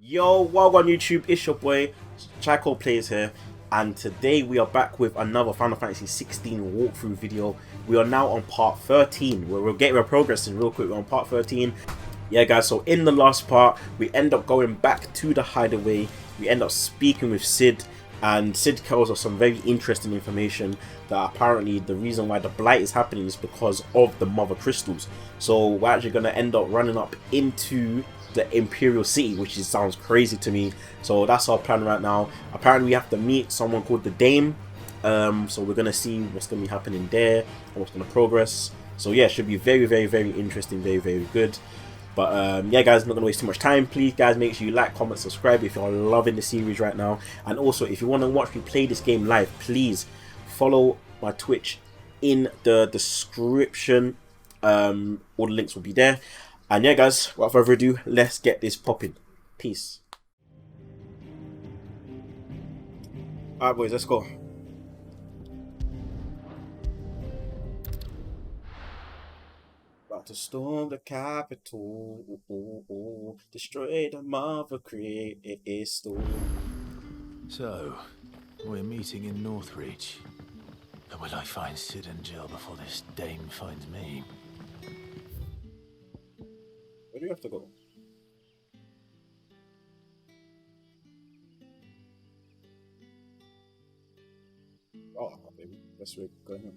Yo, welcome on YouTube, it's your boy Chico Plays here, and today we are back with another Final Fantasy 16 walkthrough video. We are now on part 13, where we're progressing real quick. We're on part 13. Yeah guys, so in the last part, we end up going back to the hideaway. We end up speaking with Sid, and Sid tells us some very interesting information that apparently the reason why the blight is happening is because of the mother crystals. So we're actually going to end up running up into the Imperial City, which sounds crazy to me. So that's our plan right now. Apparently we have to meet someone called the Dame, so we're gonna see what's gonna be happening there and what's gonna progress. So yeah, it should be very interesting, very good. But yeah guys, not gonna waste too much time. Please guys, make sure you like, comment, subscribe if you're loving the series right now. And also, if you want to watch me play this game live, please follow my Twitch in the description. All the links will be there. And yeah guys, without further ado, let's get this popping. Peace. Alright boys, let's go. About to storm the capital, destroy the mother crystal. So, we're meeting in Northreach. But will I find Sid and Jill before this dame finds me? Where do you have to go? Oh, baby, that's where we're going.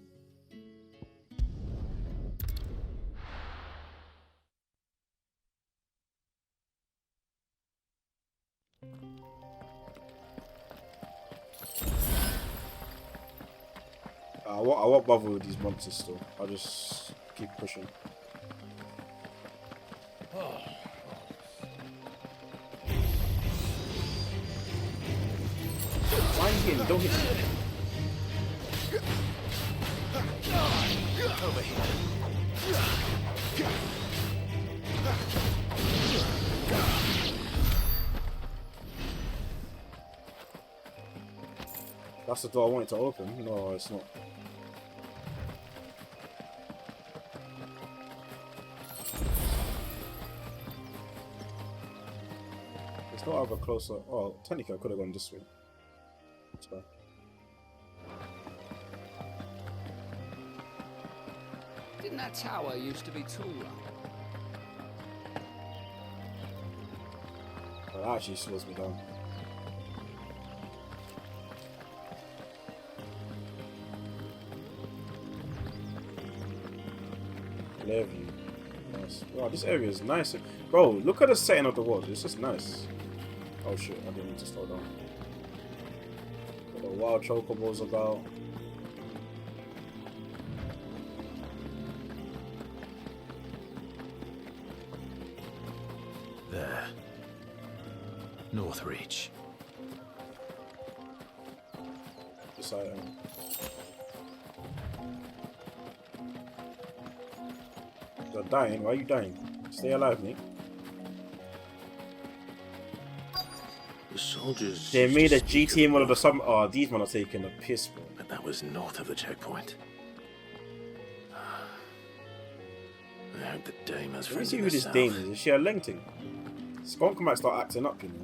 I won't bother with these monsters still. I'll just keep pushing. Why are you hitting me? Don't hit me. Over here. That's the door I wanted to open. No, it's not. It's not ever closer. Oh, technically I could have gone this way. It's fine. Didn't that tower used to be taller? Oh, that actually slows me down. Clear view. Nice. Wow, this area is nice. Bro, look at the setting of the world. It's just nice. Oh shit, I didn't need to slow down. Got the wild chocobos about. There. Northreach. This item. You're dying. Why are you dying? Stay alive, mate. The soldiers. They used made to a speak GT of one of the North, some. Oh, these men are taking a piss, bro. but that was north of the checkpoint. I hope the dame has Let me friends see in who the this south. Dame is. Is she a Lengting? Skunk might start acting up, you know.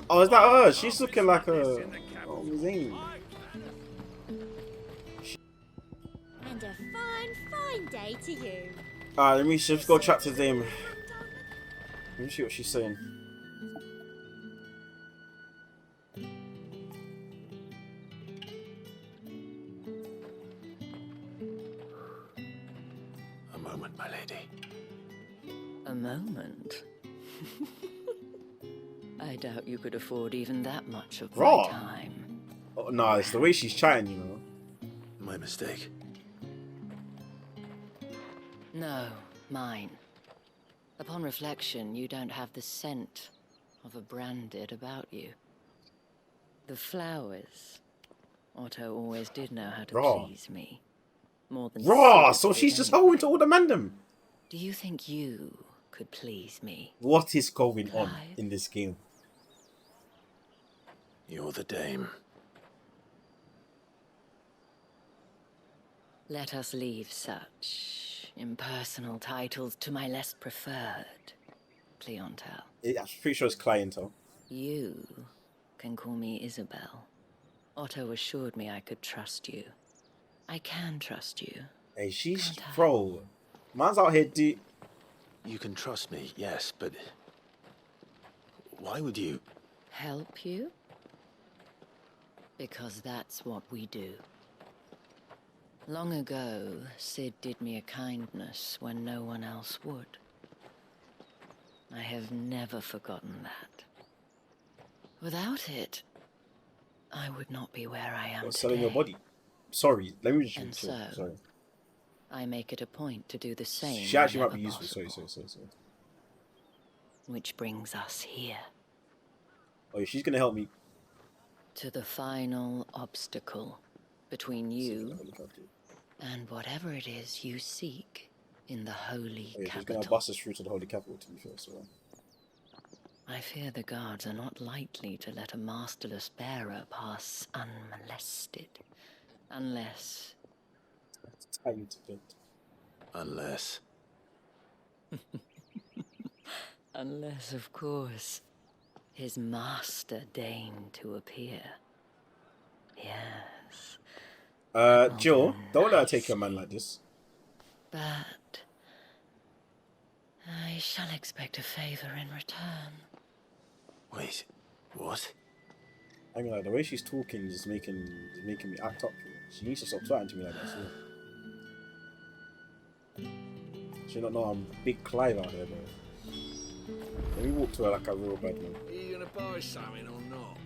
Oh, is that her? She's looking like a. Oh, Zane. And a fine day to you. Alright, let me just go chat to Dame. Let me see what she's saying. A moment, my lady. A moment? I doubt you could afford even that much of my Raw. time. Oh, nah, it's the way she's chatting, you know. My mistake. No, mine. Upon reflection, you don't have the scent of a branded about you. The flowers. Otto always did know how to Raw. please me. More than Raw! Sid So did she's just anyway. holding to all the mandem. Do you think you could please me? What is going on Clive? in this game? You're the dame. Let us leave such impersonal titles to my less preferred clientele. I'm pretty sure it's clientele. You can call me Isabel. Otto assured me I could trust you. I can trust you. Hey, she's Can't I? bro. Man's out here, dude. You can trust me, yes, but why would you? Help you? Because that's what we do. Long ago, Sid did me a kindness when no one else would. I have never forgotten that. Without it, I would not be where I am What's today. selling your body? Sorry, let me just And chill. so, Sorry. I make it a point to do the same. She actually might whenever be useful. Sorry. possible. Which brings us here. Oh, yeah, she's gonna help me. To the final obstacle between you and whatever it is you seek in the holy Oh, yeah, she's capital. gonna bust us through to the holy capital, to be fair. So. I fear the guards are not likely to let a masterless bearer pass unmolested. Unless... It's time to bed. Unless. Unless, of course, his master deigned to appear. Yes. Jill, don't let her Nice. take your man like this. But I shall expect a favor in return. Wait, what? I mean, like, the way she's talking is making me act up. She needs to stop talking to me like that. So. She don't know I'm Big Clive out here, bro. Let me walk to her like a real bad man. Are you gonna buy something or not?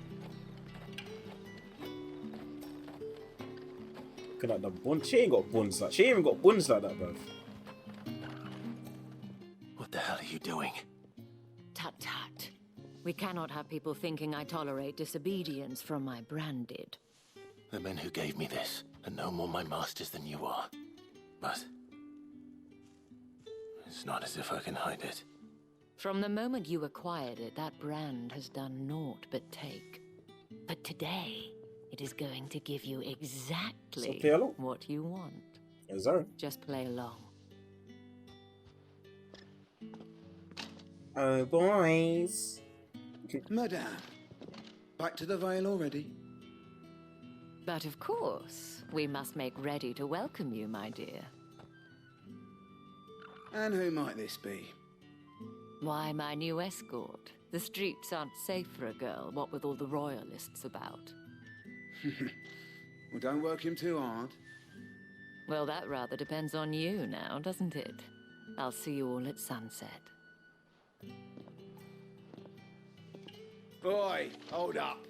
Looking at the bun. She ain't got buns like. She ain't even got buns like that, bro. What the hell are you doing? Tut tut. We cannot have people thinking I tolerate disobedience from my branded. The men who gave me this are no more my masters than you are. But it's not as if I can hide it. From the moment you acquired it, that brand has done naught but take. But today, it is going to give you exactly play along. what you want. Is that? Just play along. Oh, boys. Madame, back to the Vale already? But of course, we must make ready to welcome you, my dear. And who might this be? Why, my new escort. The streets aren't safe for a girl, what with all the royalists about. Well, don't work him too hard. Well, that rather depends on you now, doesn't it? I'll see you all at sunset. Boy, hold up.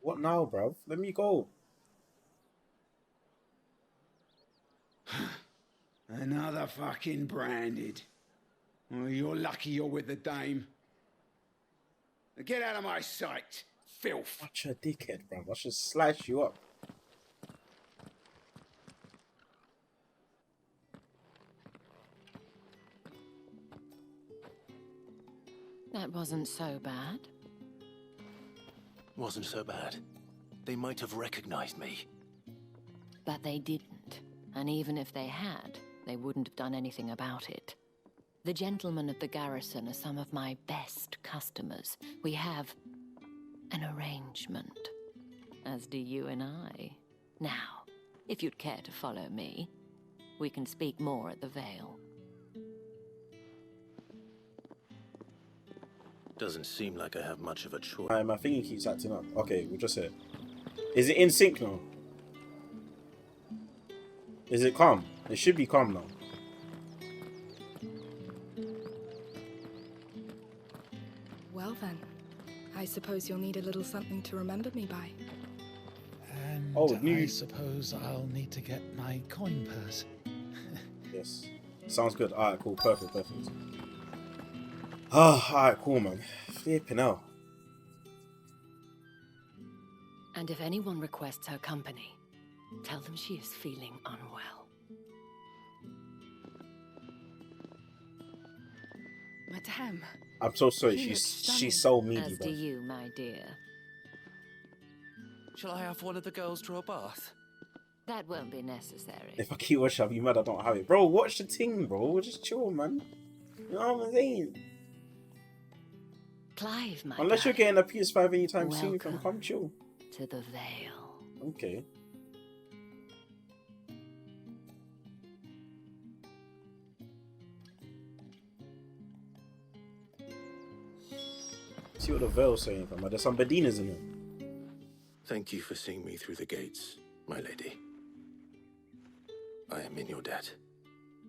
What now, bruv? Let me go. Another fucking branded. Well, you're lucky you're with the dame. Now get out of my sight, filth. Watch a dickhead, bruv. I should slice you up. That wasn't so bad. Wasn't so bad. They might have recognized me. But they didn't. And even if they had, they wouldn't have done anything about it. The gentlemen of the garrison are some of my best customers. We have an arrangement, as do you and I. Now, if you'd care to follow me, we can speak more at the Vale. Doesn't seem like I have much of a choice. My thingy keeps acting up. Okay, we'll just say it. Is it in sync now? Is it calm? It should be calm now. Well then, I suppose you'll need a little something to remember me by. And Oh, I new. suppose I'll need to get my coin purse. Yes. Sounds good. Alright, cool. Perfect. Ah, alright, cool, man. Flipping out. And if anyone requests her company, tell them she is feeling unwell. Madame, I'm so sorry. You look She's so As needy, do bro. you, my dear. Shall I have one of the girls draw a bath? That won't be necessary. If I keep watching, I'll be mad I don't have it. Bro, watch the thing, bro. Just chill, man. You know what I'm saying? Clive, my Unless guy, you're getting a PS5 anytime soon, welcome come chill. to the Vale. Okay. See what the Vale's saying, fam. There's some Bedinas in it. Thank you for seeing me through the gates, my lady. I am in your debt.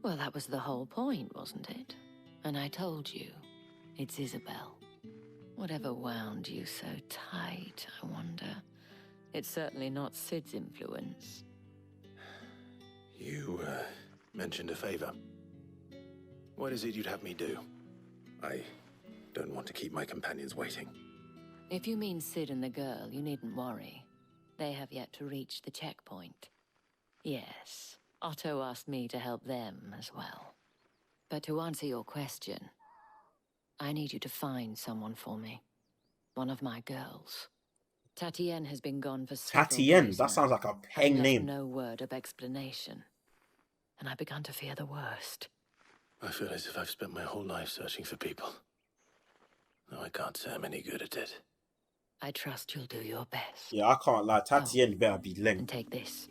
Well, that was the whole point, wasn't it? And I told you, it's Isabel. Whatever wound you so tight, I wonder. It's certainly not Sid's influence. You, mentioned a favor. What is it you'd have me do? I don't want to keep my companions waiting. If you mean Sid and the girl, you needn't worry. They have yet to reach the checkpoint. Yes, Otto asked me to help them as well. But to answer your question, I need you to find someone for me. One of my girls. Tatienne has been gone for several Tatienne? days That now, sounds like a having peng left name. no word of explanation. And I begun to fear the worst. I feel as if I've spent my whole life searching for people. Though I can't say I'm any good at it. I trust you'll do your best. Yeah, I can't lie. Tatienne better be And length. take this.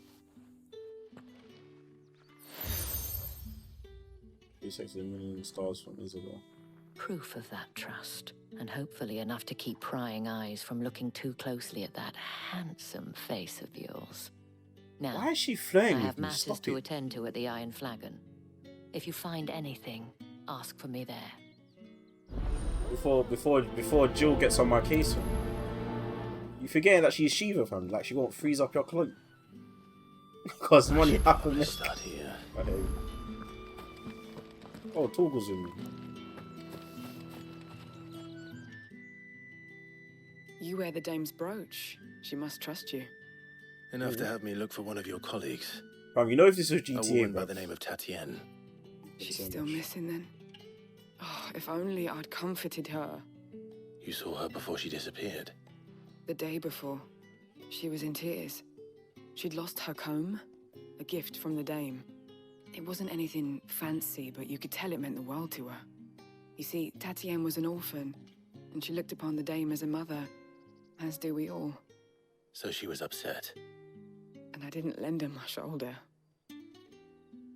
360 million stars from Isabel. Proof of that trust, and hopefully enough to keep prying eyes from looking too closely at that handsome face of yours. Now, Why is she flirting I with have me? matters Stop to it. attend to at the Iron Flagon. If you find anything, ask for me there. Before Jill gets on my case, fam. You forgetting that she's Shiva, fam. Like she won't freeze up your cloak. Because money happened. Let's start here. Okay. Oh, Toggle's with me. You wear the dame's brooch. She must trust you. Enough to have me look for one of your colleagues. Fam, you know if this was A GTA, woman bro. by the name of Tatienne. She's so still much. missing then. Oh, if only I'd comforted her. You saw her before she disappeared. The day before, she was in tears. She'd lost her comb, a gift from the dame. It wasn't anything fancy, but you could tell it meant the world to her. You see, Tatienne was an orphan, and she looked upon the dame as a mother, as do we all. So she was upset. And I didn't lend her my shoulder.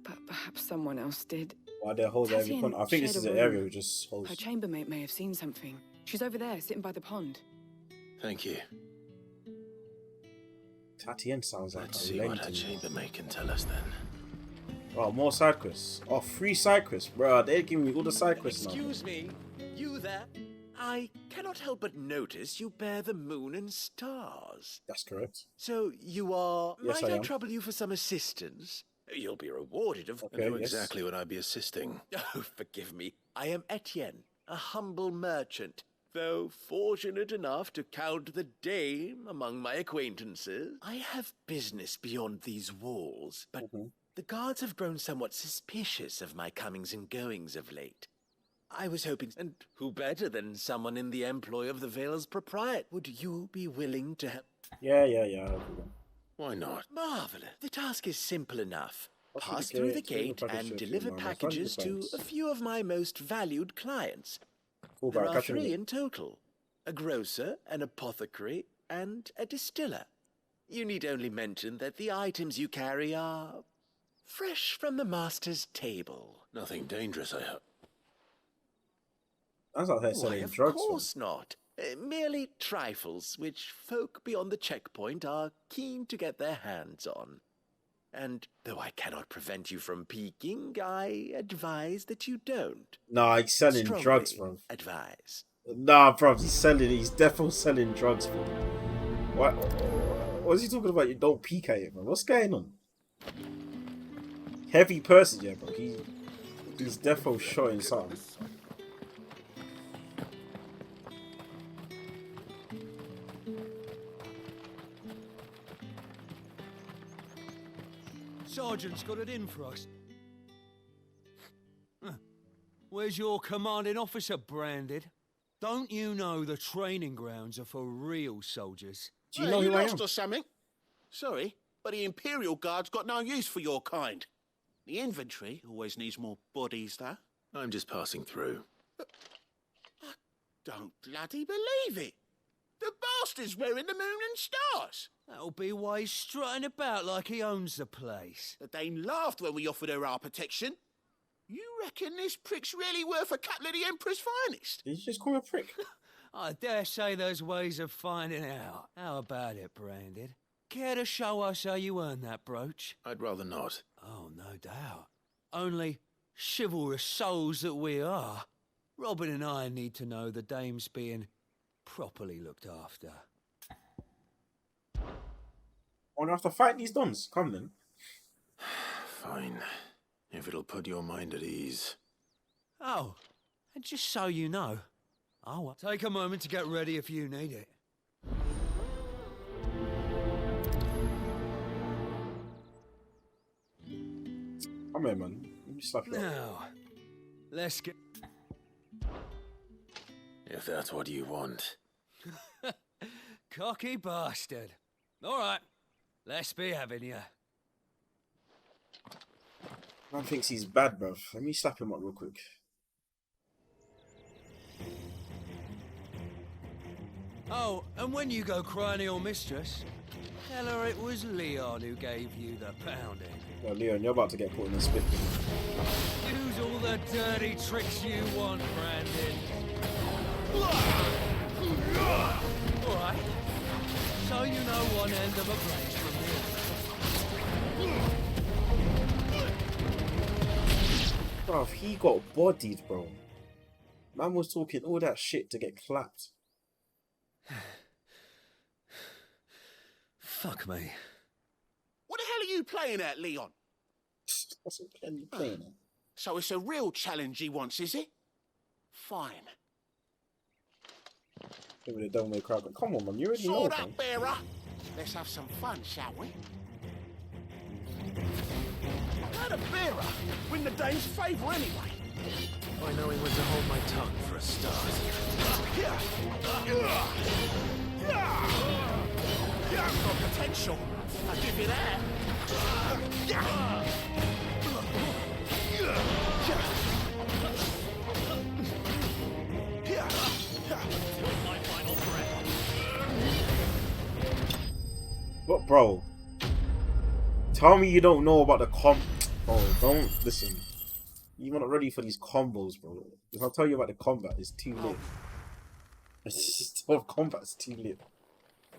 But perhaps someone else did. Why they hold every Tatienne corner? I think this shared is a an room. area we just holds. Her chambermaid may have seen something. She's over there, sitting by the pond. Thank you. Tatienne sounds like Let's a see lame what her to me. chambermaid can tell us then. Oh, more side quests. Oh, free side quests, bro. They're giving me all the side quests now. Excuse me, you there? I cannot help but notice you bear the moon and stars. That's correct. So you are... Yes, might I I am. trouble you for some assistance? You'll be rewarded, of Okay. And who yes. exactly would I be assisting? Oh, forgive me. I am Etienne, a humble merchant. Though fortunate enough to count the dame among my acquaintances, I have business beyond these walls. But the guards have grown somewhat suspicious of my comings and goings of late. I was hoping, and who better than someone in the employ of the Vale's proprietor? Would you be willing to help? Yeah. I'll do that. Why not? Marvelous. The task is simple enough. What's Pass the through the gate, gate deliver and packages to deliver my most packages to valuable a clients. few of my most valued clients. Cool, There bro. are Catch you in a 3 bit. in total. A grocer, an apothecary, and a distiller. You need only mention that the items you carry are fresh from the master's table. Nothing dangerous, I hope. That's like they're Why, selling of drugs. fam. course not. Merely trifles which folk beyond the checkpoint are keen to get their hands on. And though I cannot prevent you from peeking, I advise that you don't. Nah, he's selling Strongly drugs, bro. advise. Nah, bro, he's definitely selling drugs, bro. What? What's he talking about? You don't peek at it, bro. What's going on? Heavy person, yeah, bro. He's definitely showing something. Sergeant's got it in for us. Huh. Where's your commanding officer branded? Don't you know the training grounds are for real soldiers? Do you know who I am? or something? Sorry, but the Imperial Guard's got no use for your kind. The infantry always needs more bodies, though. I'm just passing through. I don't bloody believe it. The bastard's wearing the moon and stars. That'll be why he's strutting about like he owns the place. The Dame laughed when we offered her our protection. You reckon this prick's really worth a couple of the Emperor's finest? Did you just call me a prick? I dare say there's ways of finding out. How about it, Branded? Care to show us how you earned that brooch? I'd rather not. Oh, no doubt. Only chivalrous souls that we are, Robin and I need to know the dame's being properly looked after. I wanna have to fight these dons. Come then. Fine. If it'll put your mind at ease. Oh, and just so you know, I'll take a moment to get ready if you need it. Come here, man. Let me slap you up. Now, let's get... If that's what you want. Cocky bastard. All right, let's be having you. Man thinks he's bad, bruv. Let me slap him up real quick. Oh, and when you go crying to your mistress, tell her it was Leon who gave you the pounding. Yo, Leon, you're about to get put in a spit. Use all the dirty tricks you want, Brandon. All right, so you know one end of a blade from the other. Bruv, he got bodied, bro. Man was talking all that shit to get clapped. Fuck me. What the hell are you playing at, Leon? What's it you playing at? So it's a real challenge he wants, is it? Fine. Maybe they don't make crowd. Come on, man. You already know, Sword man. up, bearer. Let's have some fun, shall we? How the bearer win the Dame's favour anyway? By knowing when to hold my tongue for a start. You've got potential. I give you that. What, bro? Tell me you don't know about the Oh, don't listen. You're not ready for these combos, bro. If I tell you about the combat, it's too lit. Combat's too lit.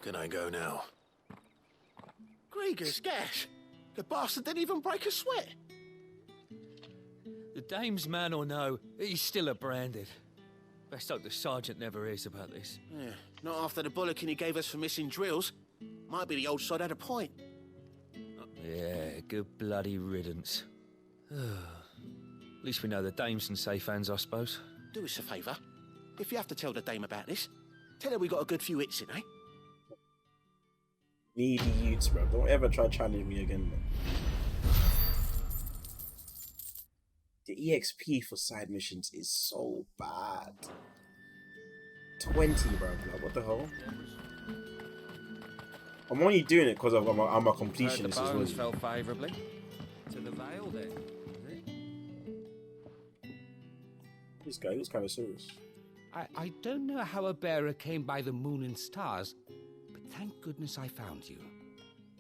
Can I go now? Grieger's gas. The bastard didn't even break a sweat. The dame's man or no, he's still a Branded. Best hope the sergeant never hears about this. Yeah, not after the bullocking he gave us for missing drills. Might be the old sod had a point. Yeah, good bloody riddance. At least we know the dame's in safe hands, I suppose. Do us a favour. If you have to tell the Dame about this, tell her we got a good few hits in, eh? Needy youths, bro. Don't ever try challenging me again, man. The EXP for side missions is so bad. 20, bro. Like, what the hell? I'm only doing it because I'm a completionist as well. Fell favourably to the Vale, then. This guy is kind of serious. I don't know how a bearer came by the moon and stars, but thank goodness I found you.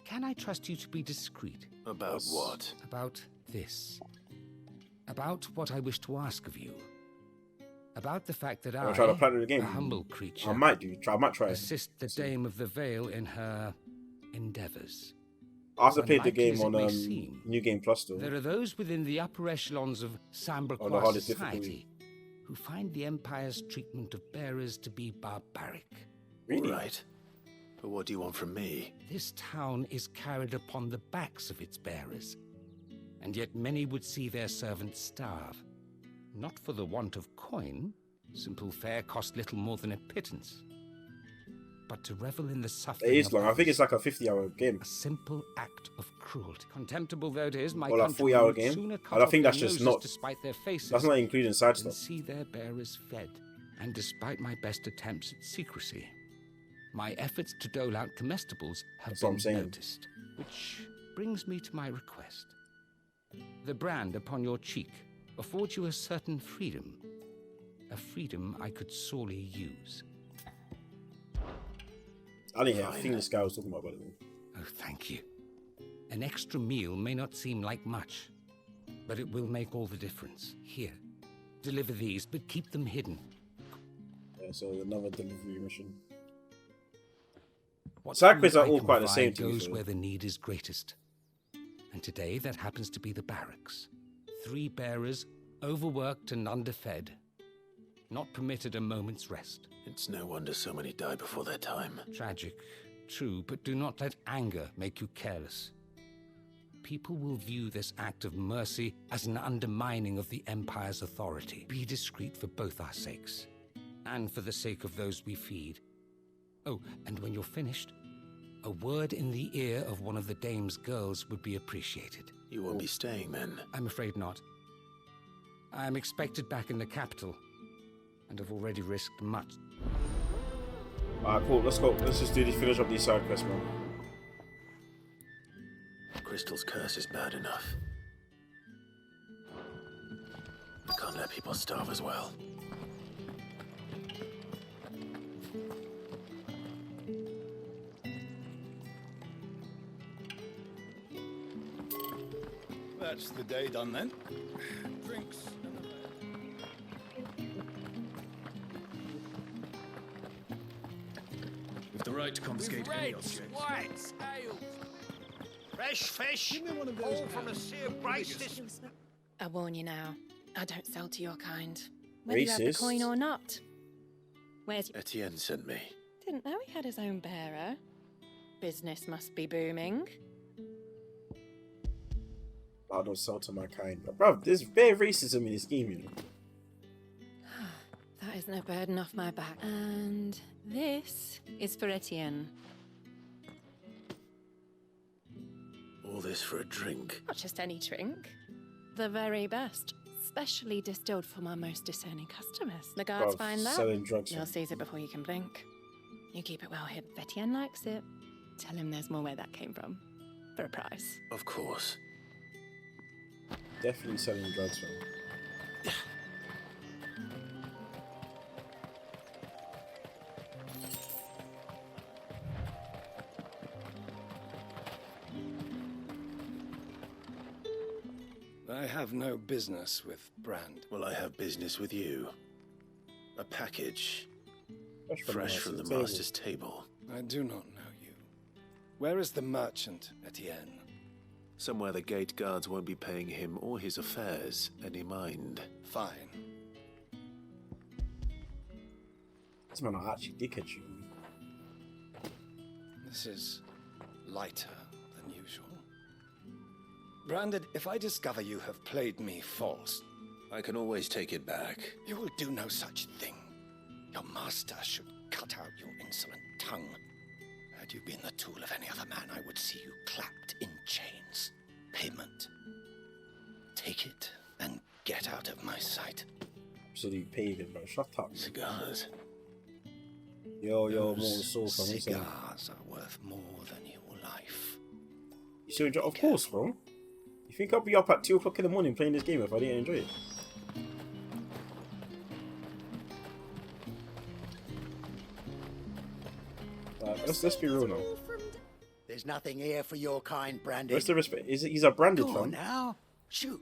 Can I trust you to be discreet? About what? About this. About what I wish to ask of you. About the fact that I'll try to play the game. a humble creature, I might try. assist the Dame of the Vale in her endeavours. I also played the Unlikely game as it on may seem, New Game Plus though. There are those within the upper echelons of On the Sambercross hardest society difficulty. who find the Empire's treatment of bearers to be barbaric. Really? Right. But what do you want from me? This town is carried upon the backs of its bearers, and yet many would see their servants starve. Not for the want of coin, simple fare cost little more than a pittance, but to revel in the suffering It is of long. I think it's others. like a 50-hour game. A simple act of cruelty. Contemptible though it is, my Or like countrymen 40-hour would game. sooner And cut I off think their that's just noses not. despite their faces That's not including side than stuff. see their bearers fed. And despite my best attempts at secrecy, my efforts to dole out comestibles have That's what I'm been saying. noticed. Which brings me to my request. The brand upon your cheek affords you a certain freedom. A freedom I could sorely use. I didn't hear. I think this guy was talking about it. Oh, thank you. An extra meal may not seem like much, but it will make all the difference. Here, deliver these, but keep them hidden. Yeah, so another delivery mission. Side quests are all quite the same to me, goes so. where the need is greatest. And today that happens to be the barracks. 3 bearers, overworked and underfed. Not permitted a moment's rest. It's no wonder so many die before their time. Tragic, true, but do not let anger make you careless. People will view this act of mercy as an undermining of the Empire's authority. Be discreet for both our sakes, and for the sake of those we feed. Oh, and when you're finished, a word in the ear of one of the Dame's girls would be appreciated. You won't be staying then? I'm afraid not. I am expected back in the capital, and have already risked much. Alright, cool. Let's go. Let's just do this. Finish up these side quests, man. Crystal's curse is bad enough. I can't let people starve as well. That's the day done then. Drinks. With the right to confiscate any objects. whites, ales, fresh fish, all from a sea of braces. I warn you now, I don't sell to your kind. Whether you have the Racist. coin or not. Where's your... Etienne sent me. Didn't know he had his own bearer. Business must be booming. I don't sell to my kind. But, bro, there's bare racism in this game, you know. That is no burden off my back. And this is for Etienne. All this for a drink. Not just any drink. The very best. Specially distilled for my most discerning customers. The guards Bruv, find that. selling drugs, You'll man. seize it before you can blink. You keep it well hid. Etienne likes it. Tell him there's more where that came from. For a price. Of course. Definitely selling drugs, man. I have no business with Brand. Well, I have business with you. A package. Fresh Fresh from the master's table. I do not know you. Where is the merchant, Etienne? Somewhere the gate guards won't be paying him or his affairs any mind. Fine. This man are actually dickhead you. This is lighter than usual. Branded, if I discover you have played me false... I can always take it back. You will do no such thing. Your master should cut out your insolent tongue. Had you been the tool of any other man, I would see you clapped in chains. Payment. Take it and get out of my sight. Absolute pagan, bro. Shut up. Cigars. Yo, Those more soul from this. cigars are worth more than your life. You still enjoy? Of course, bro. You think I'll be up at 2 o'clock in the morning playing this game if I didn't enjoy it? Let's be real now. There's nothing here for your kind, Branded. What's the respect? He's a branded Go fan. on now. Shoot.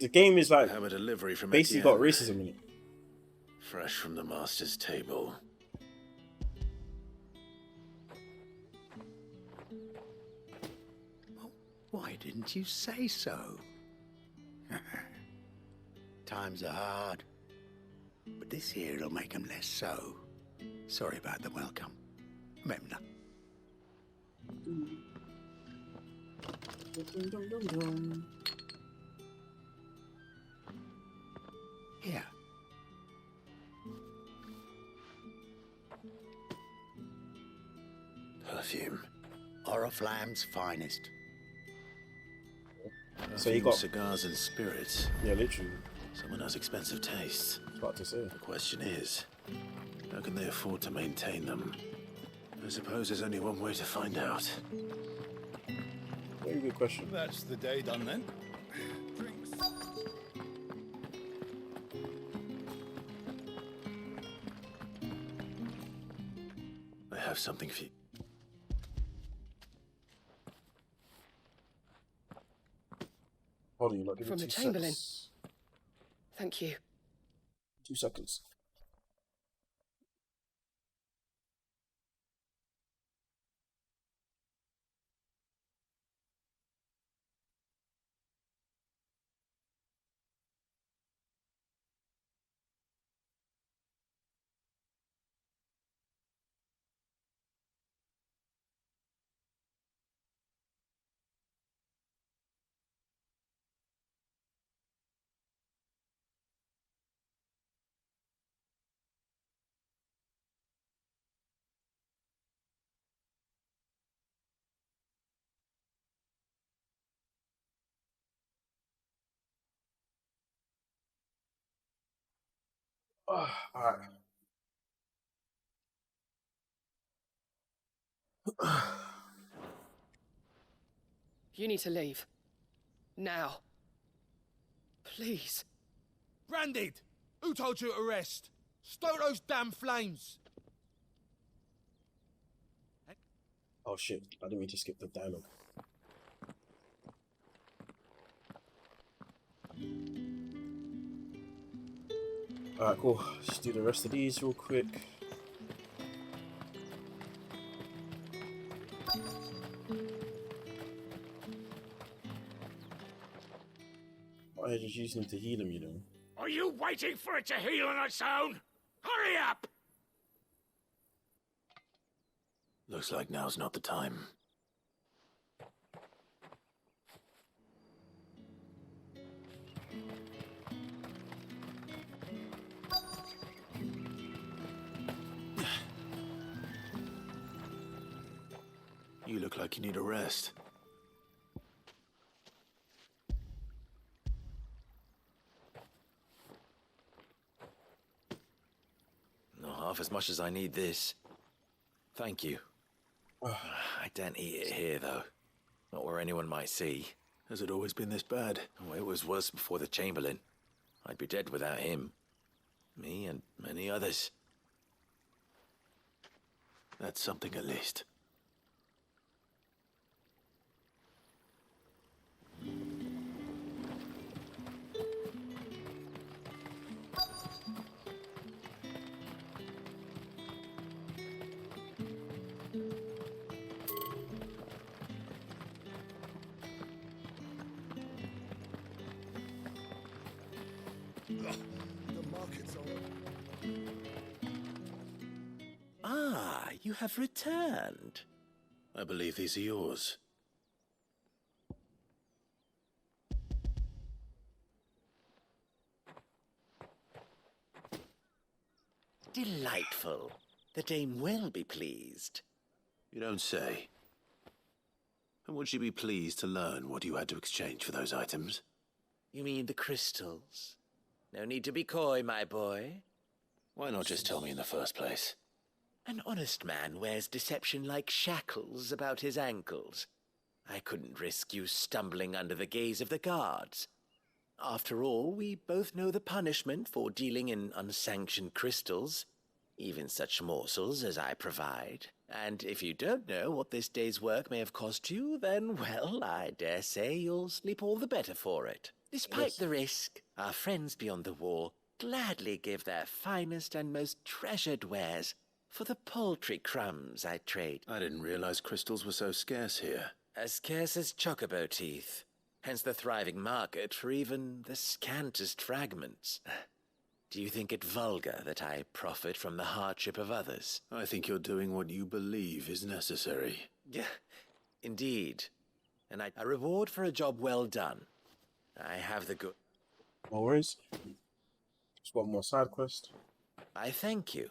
The game is like I have a delivery from basically Etienne. got racism in it. Fresh from the master's table. Why didn't you say so? Times are hard. But this here'll make them less so. Sorry about the welcome. Remember. Here. Perfume. Oriflamme's finest. So you Perfume, got cigars and spirits. yeah, literally. Someone has expensive tastes. I was about to say. The question is, how can they afford to maintain them? I suppose there's only one way to find out. Very good question. That's the day done then. Drinks. I have something for you. Hold on, you lot. Give me From the 2 Chamberlain. seconds. Thank you. 2 seconds. All right. You need to leave. Now. Please. Branded! Who told you to rest? Stoke those damn flames! Oh shit! I didn't mean to skip the dialogue. Alright, cool. Let's do the rest of these real quick. I just using him to heal him, you know. Are you waiting for it to heal on its own? Hurry up! Looks like now's not the time. You look like you need a rest. Not half as much as I need this. Thank you. I daren't eat it here, though. Not where anyone might see. Has it always been this bad? Oh, it was worse before the Chamberlain. I'd be dead without him. Me and many others. That's something at least. Ah, you have returned. I believe these are yours. Delightful. The dame will be pleased. You don't say. And would she be pleased to learn what you had to exchange for those items? You mean the crystals? No need to be coy, my boy. Why not just tell me in the first place? An honest man wears deception like shackles about his ankles. I couldn't risk you stumbling under the gaze of the guards. After all, we both know the punishment for dealing in unsanctioned crystals, even such morsels as I provide. And if you don't know what this day's work may have cost you, then, well, I dare say you'll sleep all the better for it. Despite the risk, our friends beyond the wall gladly give their finest and most treasured wares for the paltry crumbs I trade. I didn't realize crystals were so scarce here. As scarce as chocobo teeth. Hence the thriving market for even the scantest fragments. Do you think it vulgar that I profit from the hardship of others? I think you're doing what you believe is necessary. Yeah, indeed. And a reward for a job well done. I have the good... No worries. Just one more side quest. I thank you.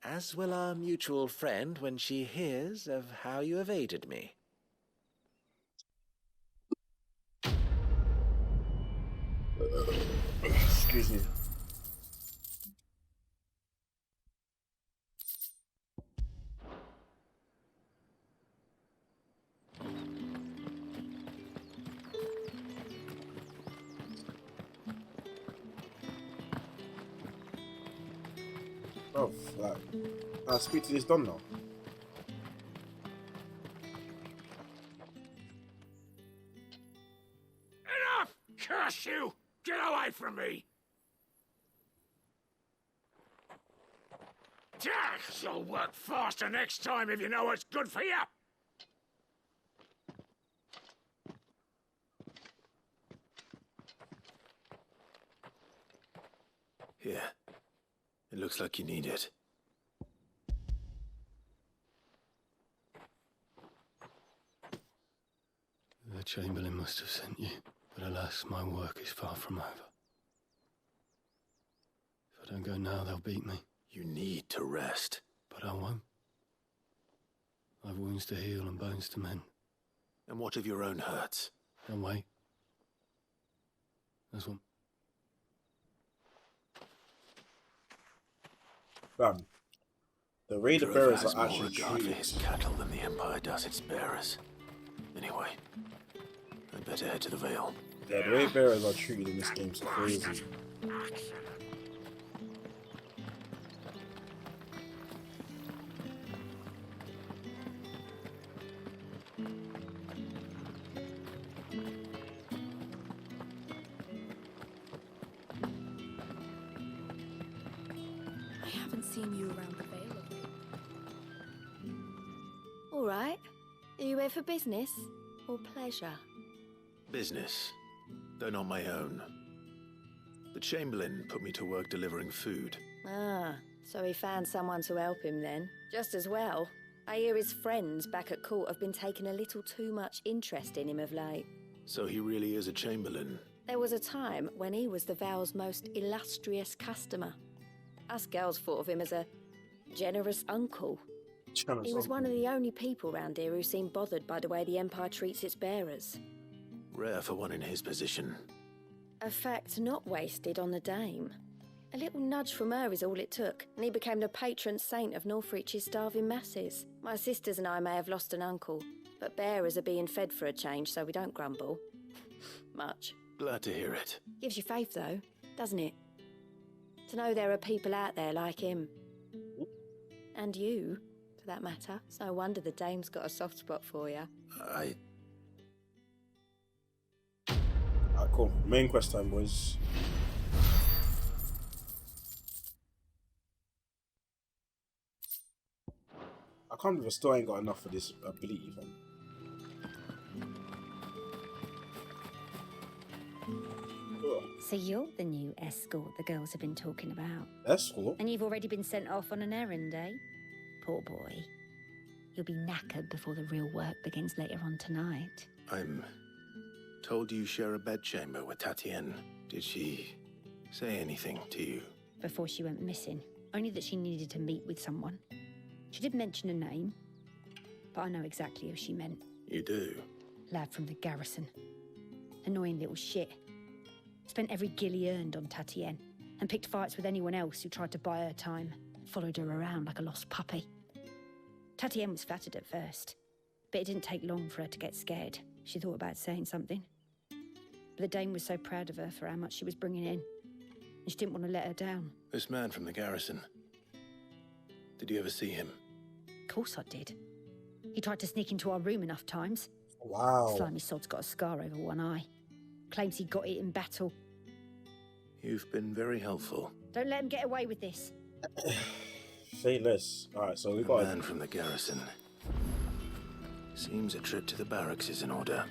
As will our mutual friend when she hears of how you have aided me. Excuse me. Oh, like, I speak to this Dom now. Enough! Curse you! Get away from me! You'll work faster next time if you know what's good for you! Here. It looks like you need it. The Chamberlain must have sent you, but alas, my work is far from over. If I don't go now, they'll beat me. You need to rest. But I won't. I've wounds to heal and bones to mend. And what of your own hurts? Don't wait. There's one. Bam. The Raider Bearers are actually more regard for treated. his cattle than the Empire does its bearers. Anyway, I'd better head to the Vale. Yeah, the Raider Bearers are treated in this game is crazy. I haven't seen you around the Vale of late. All right. Are you here for business or pleasure? Business, though not my own. The Chamberlain put me to work delivering food. Ah, so he found someone to help him then. Just as well. I hear his friends back at court have been taking a little too much interest in him of late. So he really is a Chamberlain. There was a time when he was the Vale's most illustrious customer. Us girls thought of him as a generous uncle. He was one of the only people round here who seemed bothered by the way the Empire treats its bearers. Rare for one in his position. A fact not wasted on the dame. A little nudge from her is all it took, and he became the patron saint of Northreach's starving masses. My sisters and I may have lost an uncle, but bearers are being fed for a change, so we don't grumble. Much. Glad to hear it. Gives you faith, though, doesn't it? To know there are people out there like him. And you, for that matter. It's no wonder the dame's got a soft spot for you. Alright, cool. Main quest time, boys. I can't believe I still ain't got enough for this ability, fam. So you're the new escort the girls have been talking about. Escort? And you've already been sent off on an errand, eh? Poor boy. You'll be knackered before the real work begins later on tonight. I'm told you share a bedchamber with Tatienne. Did she say anything to you? Before she went missing. Only that she needed to meet with someone. She did mention a name, but I know exactly who she meant. You do? Lad from the garrison. Annoying little shit. Spent every guil he earned on Tatienne, and picked fights with anyone else who tried to buy her time. Followed her around like a lost puppy. Tatienne was flattered at first, but it didn't take long for her to get scared. She thought about saying something. But the dame was so proud of her for how much she was bringing in, and she didn't want to let her down. This man from the garrison. Did you ever see him? Of course I did. He tried to sneak into our room enough times. Wow. Slimy sod's got a scar over one eye. Claims he got it in battle. You've been very helpful. Don't let him get away with this. Say less. Alright, so we A got man from the garrison. Seems a trip to the barracks is in order.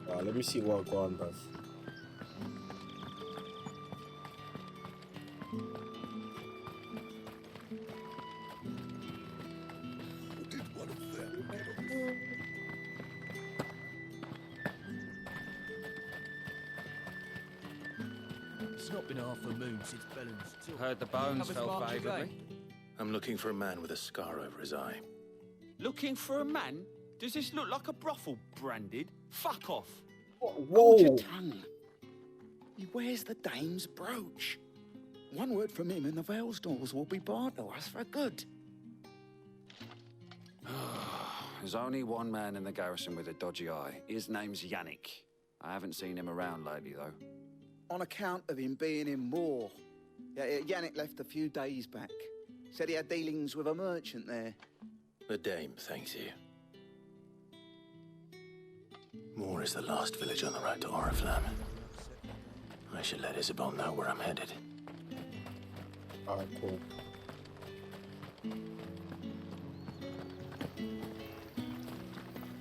let me see what I've got on, bruv. It's not been half a moon since Bellum's. Heard the bones fell favourably. I'm looking for a man with a scar over his eye. Looking for a man? Does this look like a brothel, Branded? Fuck off. Hold your tongue. He wears the dame's brooch. One word from him and the Vale's doors will be barred to us for good. There's only one man in the garrison with a dodgy eye. His name's Yannick. I haven't seen him around lately, though. On account of him being in war. Yeah, Yannick left a few days back. Said he had dealings with a merchant there. The dame thanks you. Moor is the last village on the road to Oriflamme. I should let Isabel know where I'm headed. Alright, cool.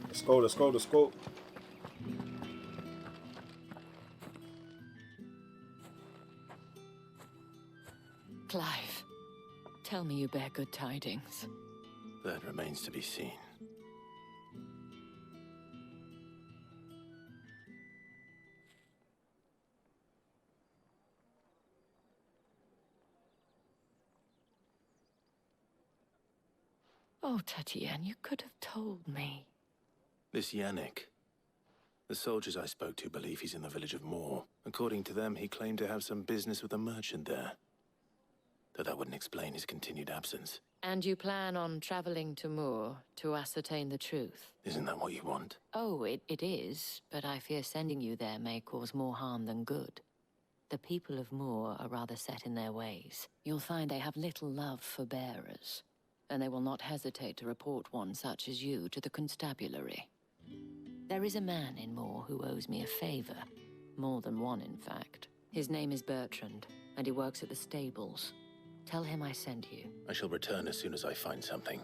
Let's go, let's go, let's go. Clive, tell me you bear good tidings. That remains to be seen. Oh, Tatienne, you could have told me. This Yannick. The soldiers I spoke to believe he's in the village of Moor. According to them, he claimed to have some business with a merchant there. Though that wouldn't explain his continued absence. And you plan on traveling to Moor to ascertain the truth? Isn't that what you want? Oh, it is, but I fear sending you there may cause more harm than good. The people of Moor are rather set in their ways. You'll find they have little love for bearers, and they will not hesitate to report one such as you to the constabulary. There is a man in Moor who owes me a favor. More than one, in fact. His name is Bertrand, and he works at the stables. Tell him I sent you. I shall return as soon as I find something.